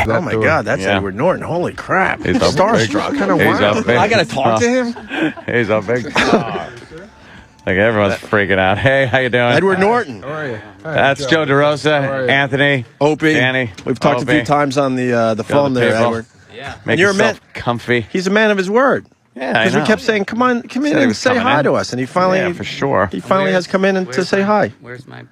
Oh my God, that's Edward Norton. Holy crap. He's starstruck. Kind of wild. I got to talk to him? He's a big star. Like everyone's freaking out. Hey, how you doing? Edward Norton. How are you? Hi, That's Joe Derosa, Anthony, Opie. Danny. We've talked a few times on the phone there, Edward. Yeah. Make you're yourself comfy. He's a man of his word. Yeah, I Because know. we kept saying, come in Said he and was say coming hi in. to us. And he finally, Yeah, for sure. he finally has come in and to say hi. Where's my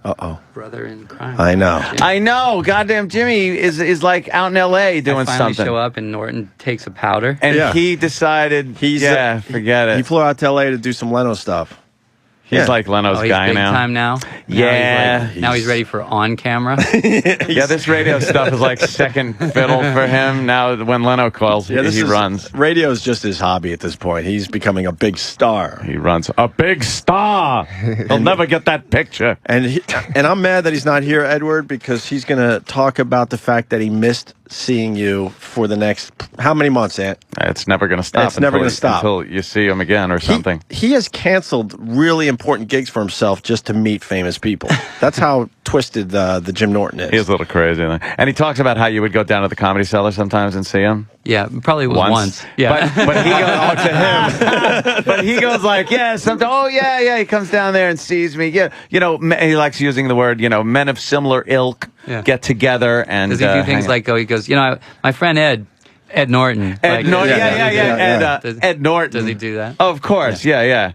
Uh-oh. brother in crime? I know. I know. Goddamn Jimmy is like out in L.A. doing I finally something. show up and Norton takes a powder. And he decided, forget it. He flew out to L.A. to do some Leno stuff. He's like Leno's he's guy big now. time now. Yeah. Now he's ready for on camera. Yeah, this radio stuff is like second fiddle for him. Now, when Leno calls, he runs. Radio is just his hobby at this point. He's becoming a big star. He runs a big star. He'll never get that picture. And I'm mad that he's not here, Edward, because he's going to talk about the fact that he missed seeing you for the next how many months, Ant? It's never going to stop. It's never going to stop until you see him again or something. He has canceled really important gigs for himself just to meet famous people. That's how twisted the Jim Norton is. He's a little crazy, and he talks about how you would go down to the Comedy Cellar sometimes and see him. Yeah, probably once. Yeah, but he goes to him. But he goes like, yeah, sometimes. Oh yeah. He comes down there and sees me. Yeah, he likes using the word, men of similar ilk get together and. Does he do things like he goes, my friend Ed Norton. Ed Norton. Ed Norton. Does he do that? Oh, of course. Yeah.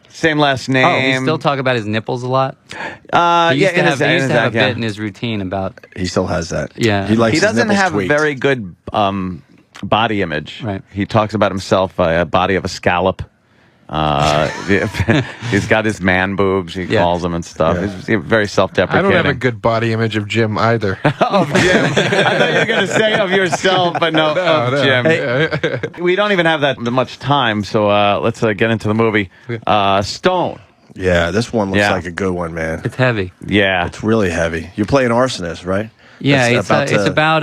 Same last name. Oh, we still talk about his nipples a lot? He used to have a bit in his routine about... He still has that. Yeah. He likes He doesn't his have tweaked. very good body image. Right. He talks about himself, a body of a scallop. He's got his man boobs, he calls them and stuff. He's very self-deprecating. I don't have a good body image of Jim either. Of Jim. I thought you were going to say of yourself, but no, of Jim. Hey, we don't even have that much time, so let's get into the movie. Stone. Yeah, this one looks like a good one, man. It's heavy. Yeah. It's really heavy. You're playing arsonist, right? Yeah, it's about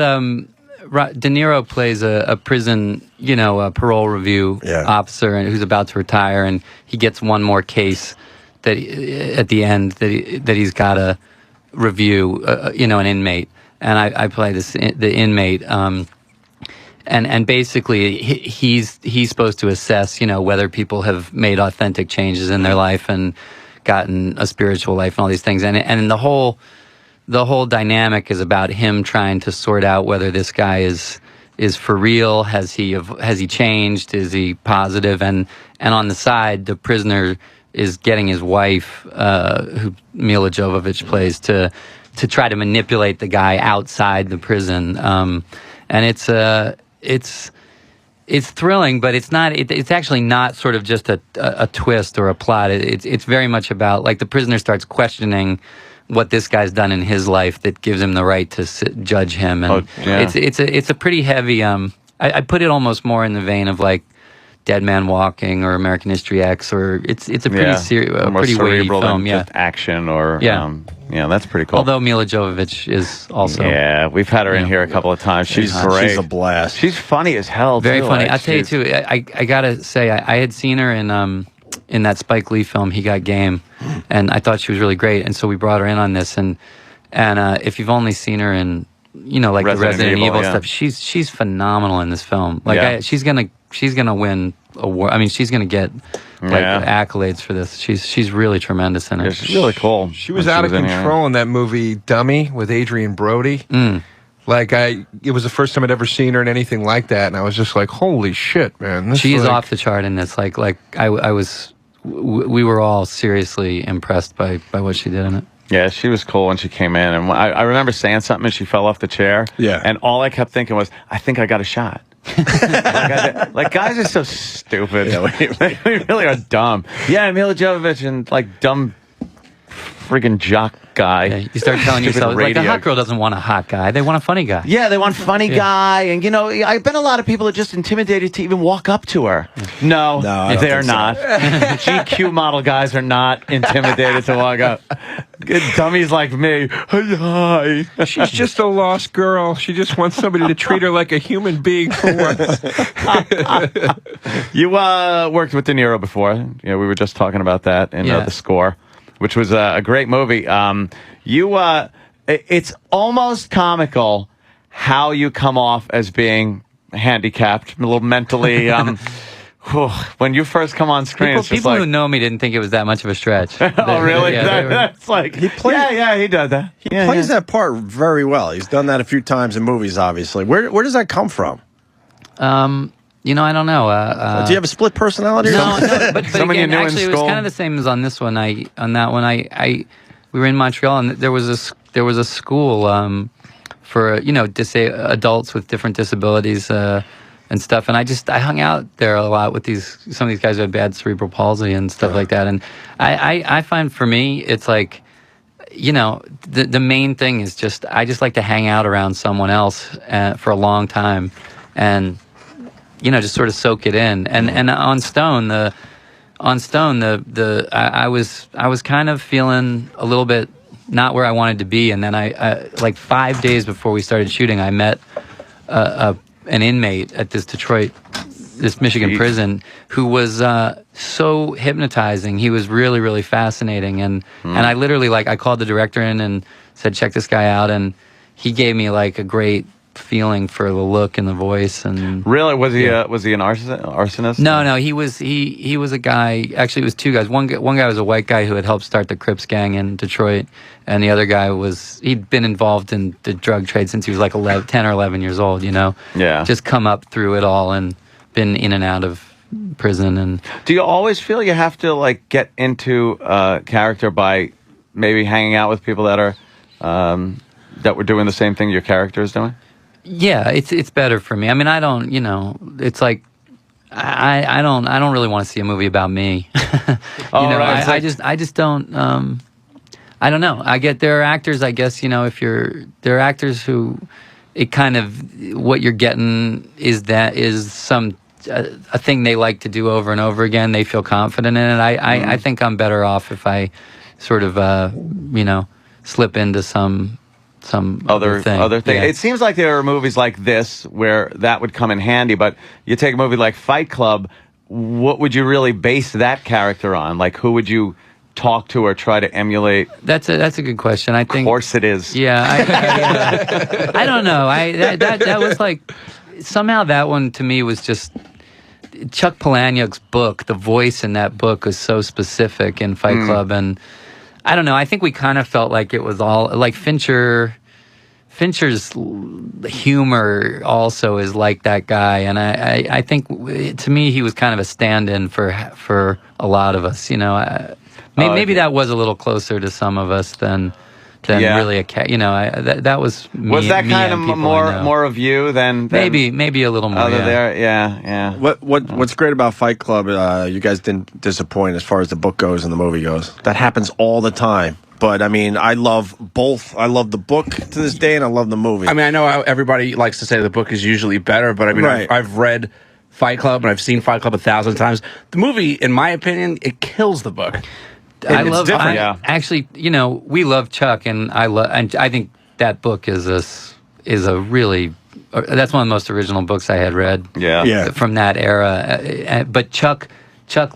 De Niro plays a prison, a parole review officer and who's about to retire, and he gets one more case that at the end that he's got to review, an inmate, and I play the inmate, and basically he's supposed to assess, whether people have made authentic changes in their life and gotten a spiritual life and all these things, and the whole dynamic is about him trying to sort out whether this guy is for real. Has he changed? Is he positive? And on the side, the prisoner is getting his wife, who Mila Jovovich plays, to try to manipulate the guy outside the prison. And it's thrilling, but it's not. It's actually not sort of just a twist or a plot. It's very much about, like, the prisoner starts questioning what this guy's done in his life that gives him the right to judge him, and it's a pretty heavy. I put it almost more in the vein of like Dead Man Walking or American History X, or it's a pretty pretty weighty film. Yeah, just action or that's pretty cool. Although Mila Jovovich is also we've had her in here a couple of times. She's great. She's a blast. She's funny as hell. Very too. funny. I'll tell you too. I gotta say I had seen her in that Spike Lee film, He Got Game, and I thought she was really great, and so we brought her in on this, and if you've only seen her in, like the Resident Evil stuff, she's phenomenal in this film. Like she's gonna win award. I mean, she's gonna get accolades for this. She's really tremendous in it. Yeah, she's really cool. She was out of control in that movie Dummy with Adrian Brody. Like, it was the first time I'd ever seen her in anything like that, and I was just like, holy shit, man. She's off the chart in this. Like we were all seriously impressed by what she did in it. Yeah, she was cool when she came in, and I remember saying something and she fell off the chair. Yeah. And all I kept thinking was, I think I got a shot. like guys are so stupid. Yeah, we really are dumb. Yeah, Mila Jovovich and like dumb friggin' jock guy. Yeah, you start telling yourself, like, a hot girl doesn't want a hot guy. They want a funny guy. Yeah, they want funny guy. And, I bet a lot of people are just intimidated to even walk up to her. No, they're not. GQ model guys are not intimidated to walk up. Dummies like me. Hi. She's just a lost girl. She just wants somebody to treat her like a human being for once. You worked with De Niro before. We were just talking about that in The Score, which was a great movie. It's almost comical how you come off as being handicapped, a little mentally. When you first come on screen, people who know me didn't think it was that much of a stretch. Oh, really? That's like he does that. He plays that part very well. He's done that a few times in movies, obviously. Where does that come from? I don't know. Do you have a split personality? No, but again, actually, it was kind of the same as on this one. We were in Montreal, and there was a school for adults with different disabilities and stuff. And I hung out there a lot with some of these guys who had bad cerebral palsy and stuff like that. And I find for me, it's like, the main thing is I just like to hang out around someone else for a long time, and just sort of soak it in. And on Stone, I was kind of feeling a little bit not where I wanted to be. And then I like 5 days before we started shooting, I met an inmate at this Michigan prison who was so hypnotizing. He was really, really fascinating. And I literally, I called the director in and said, check this guy out. And he gave me a great feeling for the look and the voice. And really, was he an arsonist? No, he was a guy. Actually, it was two guys. One guy was a white guy who had helped start the Crips gang in Detroit, and the other guy he'd been involved in the drug trade since he was 10 or 11 years old. Yeah, just come up through it all and been in and out of prison. And do you always feel you have to get into character by maybe hanging out with people that are that were doing the same thing your character is doing? Yeah, it's better for me. I mean, I don't, it's like I don't really want to see a movie about me. Right. I just don't. I don't know. There are actors, I guess, there are actors who it kind of what you're getting is a thing they like to do over and over again. They feel confident in it. I think I'm better off if I sort of slip into some other thing. Yeah. It seems like there are movies like this where that would come in handy, but you take a movie like Fight Club, what would you really base that character on? Who would you talk to or try to emulate? That's a good question. I think. Of course it is. Yeah, I don't know. That was somehow that one to me was just Chuck Palahniuk's book. The voice in that book was so specific in Fight Club, and I don't know. I think we kind of felt like it was all like Fincher's humor also is like that guy, and I think to me he was kind of a stand-in for a lot of us. Maybe that was a little closer to some of us than really a cat. That was me. Was that kind of more of you than maybe a little more? There, yeah. What's great about Fight Club? You guys didn't disappoint as far as the book goes and the movie goes. That happens all the time. But I mean, I love both. I love the book to this day, and I love the movie. I mean, I know how everybody likes to say the book is usually better, but I mean, right. I've read Fight Club and I've seen Fight Club 1,000 times. The movie, in my opinion, it kills the book. It's different. Actually, we love Chuck, and I think that book is a really that's one of the most original books I had read. Yeah. From that era. But Chuck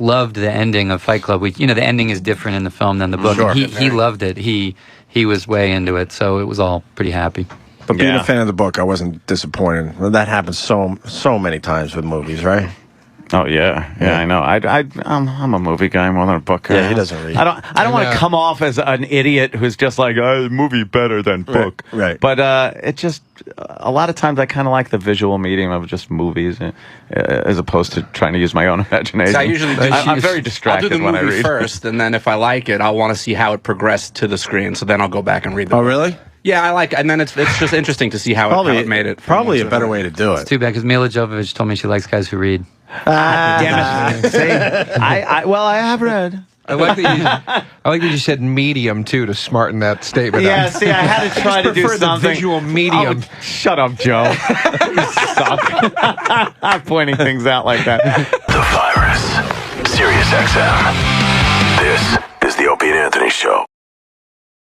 loved the ending of Fight Club. The ending is different in the film than the book. Sure. He loved it. He was way into it, so it was all pretty happy. But being a fan of the book, I wasn't disappointed. Well, that happens so many times with movies, right? Oh yeah, I know. I'm a movie guy more than a book guy. Yeah, he doesn't read. I don't want to come off as an idiot who's just like, movie better than book. Right. But it just a lot of times I kind of like the visual medium of just movies as opposed to trying to use my own imagination. So I usually I'm very distracted I'll do the when I movie read first, and then if I like it, I'll want to see how it progressed to the screen. So then I'll go back and read the book. Really? Yeah, I like, and then it's just interesting to see how it made it. Probably a better way to do it. It's too bad because Mila Jovovich told me she likes guys who read. Damn it! See, I have read. I like that you said medium too to smarten that statement. Yeah, up. see, I had to try to do the something. visual medium. Oh, shut up, Joe. You suck. I'm pointing things out like that. The Virus. Sirius-XM.